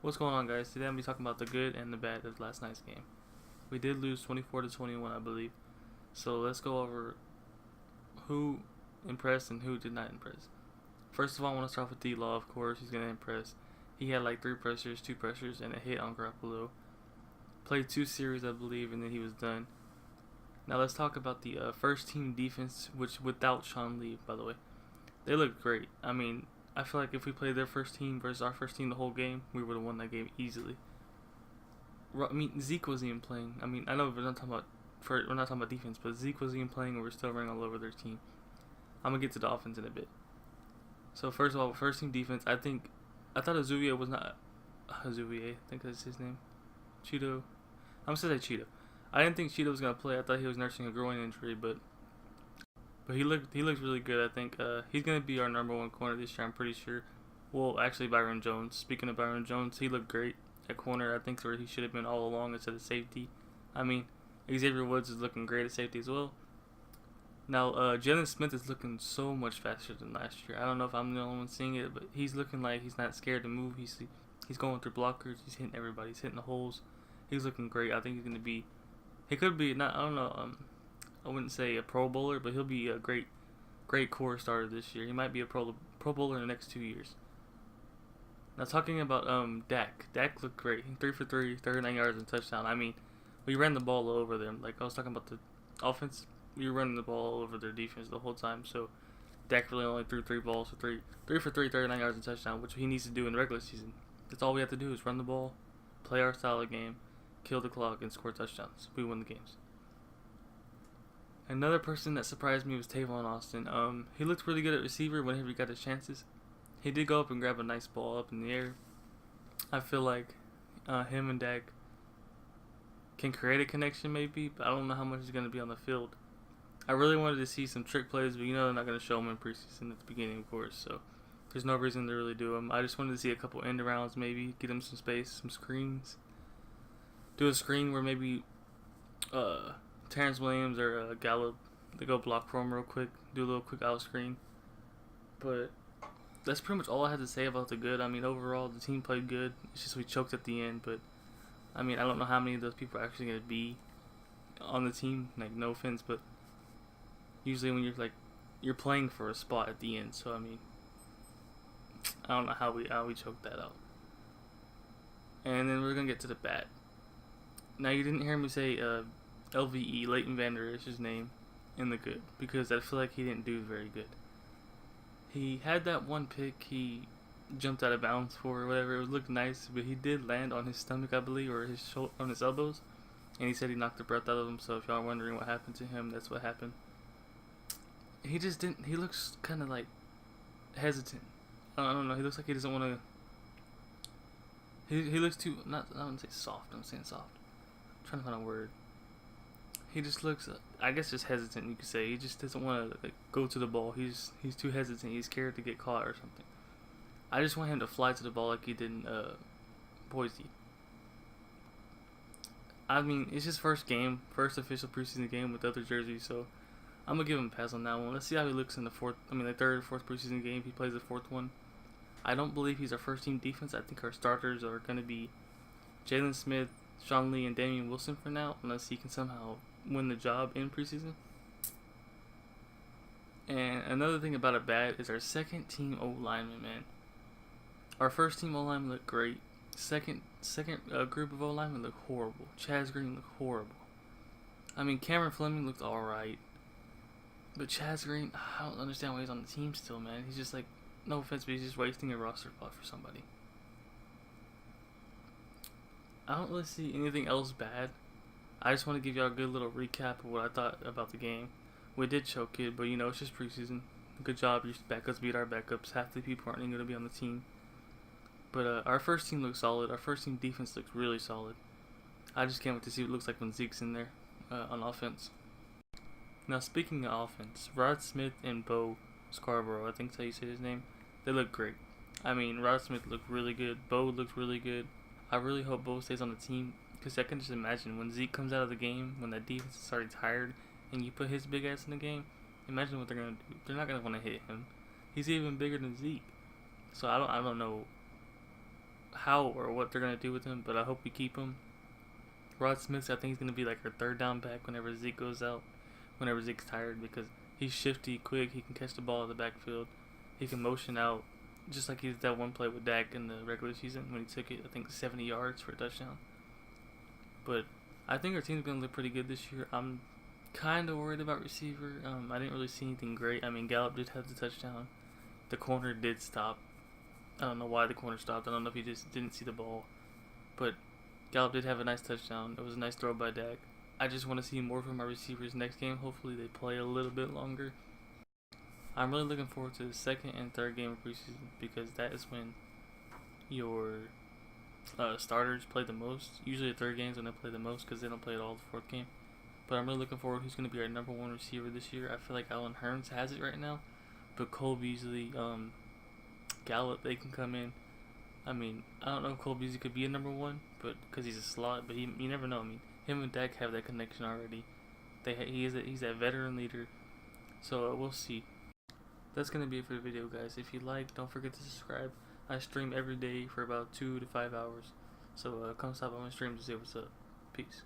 What's going on, guys? Today I'm gonna be talking about the good and the bad of last night's game. We did lose 24 to 21, I believe. So let's go over who impressed and who did not impress. First of all, I want to start with D-Law. Of course, he's gonna impress. He had like 3 pressures, 2 pressures, and a hit on Garoppolo. Played 2 series, I believe, and then he was done. Now let's talk about the first team defense, which without Sean Lee, by the way, they looked great. I mean, I feel like if we played their first team versus our first team the whole game, we would have won that game easily. I mean, Zeke wasn't even playing. I mean, I know we're not talking about defense, but Zeke wasn't even playing, and we're still running all over their team. I'm gonna get to the offense in a bit. So first of all, first team defense. I thought Azuvier was not Azuvier. I think that's his name. Cheeto. I'm gonna say Cheeto. I didn't think Cheeto was gonna play. I thought he was nursing a groin injury, but he looks really good. I think he's gonna be our #1 corner this year. I'm pretty sure. Well, actually, Byron Jones. Speaking of Byron Jones, he looked great at corner. I think where he should have been all along instead of safety. I mean, Xavier Woods is looking great at safety as well. Now, Jalen Smith is looking so much faster than last year. I don't know if I'm the only one seeing it, but he's looking like he's not scared to move. He's going through blockers. He's hitting everybody. He's hitting the holes. He's looking great. I think he's gonna be. He could be not. I don't know. I wouldn't say a Pro Bowler, but he'll be a great core starter this year. He might be a Pro Bowler in the next 2 years. Now talking about Dak. Dak looked great. 3 for 3, 39 yards and touchdown. I mean, we ran the ball all over them. Like I was talking about the offense, we were running the ball all over their defense the whole time. So Dak really only threw 3 balls for 3 for 3, 39 yards and touchdown, which he needs to do in the regular season. That's all we have to do is run the ball, play our style of game, kill the clock, and score touchdowns. We win the games. Another person that surprised me was Tavon Austin. He looked really good at receiver whenever he got his chances. He did go up and grab a nice ball up in the air. I feel like him and Dak can create a connection maybe, but I don't know how much is going to be on the field. I really wanted to see some trick plays, but they're not going to show them in preseason at the beginning, of course, so there's no reason to really do them. I just wanted to see a couple end arounds maybe, get him some space, some screens. Do a screen where maybe Terrence Williams or Gallup, they go block for him real quick, do a little quick out screen. But that's pretty much all I had to say about the good. I mean, overall, the team played good. It's just we choked at the end, but I mean, I don't know how many of those people are actually going to be on the team. Like, no offense, but usually when you're playing for a spot at the end. So I mean, I don't know how we choked that out. And then we're gonna get to the bat. Now you didn't hear me say LVE, Leighton Vander is his name, in the good, because I feel like he didn't do very good. He had that one pick he jumped out of bounds for or whatever. It looked nice, but he did land on his stomach, I believe, or on his elbows, and he said he knocked the breath out of him. So if y'all are wondering what happened to him, that's what happened. He just didn't. He looks kind of like hesitant. I don't know. He looks like he doesn't want to. He looks too. Not. I wouldn't say soft. I'm saying soft. I'm trying to find a word. He just looks, I guess, just hesitant. You could say he just doesn't want to go to the ball. He's too hesitant. He's scared to get caught or something. I just want him to fly to the ball like he did in Boise. I mean, it's his first game, first official preseason game with the other jersey, so I'm gonna give him a pass on that one. Let's see how he looks in the third or fourth preseason game. He plays the fourth one. I don't believe he's our first team defense. I think our starters are gonna be Jalen Smith, Sean Lee, and Damian Wilson for now, unless he can somehow win the job in preseason. And another thing about a bad is our second team O lineman, man. Our first team O lineman looked great. Second group of O linemen looked horrible. Chaz Green looked horrible. I mean, Cameron Fleming looked alright. But Chaz Green, I don't understand why he's on the team still, man. He's just like, no offense, but he's just wasting a roster spot for somebody. I don't really see anything else bad. I just want to give y'all a good little recap of what I thought about the game. We did choke it, but it's just preseason. Good job, your backups beat our backups. Half the people aren't even going to be on the team. But our first team looks solid. Our first team defense looks really solid. I just can't wait to see what it looks like when Zeke's in there on offense. Now, speaking of offense, Rod Smith and Bo Scarborough, I think that's how you say his name, they look great. I mean, Rod Smith looked really good. Bo looked really good. I really hope Bo stays on the team, because I can just imagine when Zeke comes out of the game, when that defense is already tired, and you put his big ass in the game, imagine what they're going to do. They're not going to want to hit him. He's even bigger than Zeke. So I don't know how or what they're gonna do with him, but I hope we keep him. Rod Smith, I think he's gonna be like our third down back whenever Zeke goes out, whenever Zeke's tired, because he's shifty, quick. He can catch the ball in the backfield. He can motion out, just like he did that one play with Dak in the regular season when he took it, I think, 70 yards for a touchdown. But I think our team's gonna look pretty good this year. I'm kind of worried about receiver. I didn't really see anything great. I mean, Gallup did have the touchdown. The corner did stop. I don't know why the corner stopped. I don't know if he just didn't see the ball. But Gallup did have a nice touchdown. It was a nice throw by Dak. I just want to see more from our receivers next game. Hopefully they play a little bit longer. I'm really looking forward to the second and third game of preseason because that is when your starters play the most. Usually the third game's when they play the most because they don't play at all the fourth game. But I'm really looking forward to who's going to be our number one receiver this year. I feel like Allen Hurns has it right now. But Cole Beasley, Gallup, they can come in. I mean, I don't know if Cole Beasley could be a number one, but because he's a slot. But you never know. I mean, him and Dak have that connection already. He's that veteran leader. So we'll see. That's gonna be it for the video, guys. If you like, don't forget to subscribe. I stream every day for about 2 to 5 hours. So come stop by my stream to say what's up. Peace.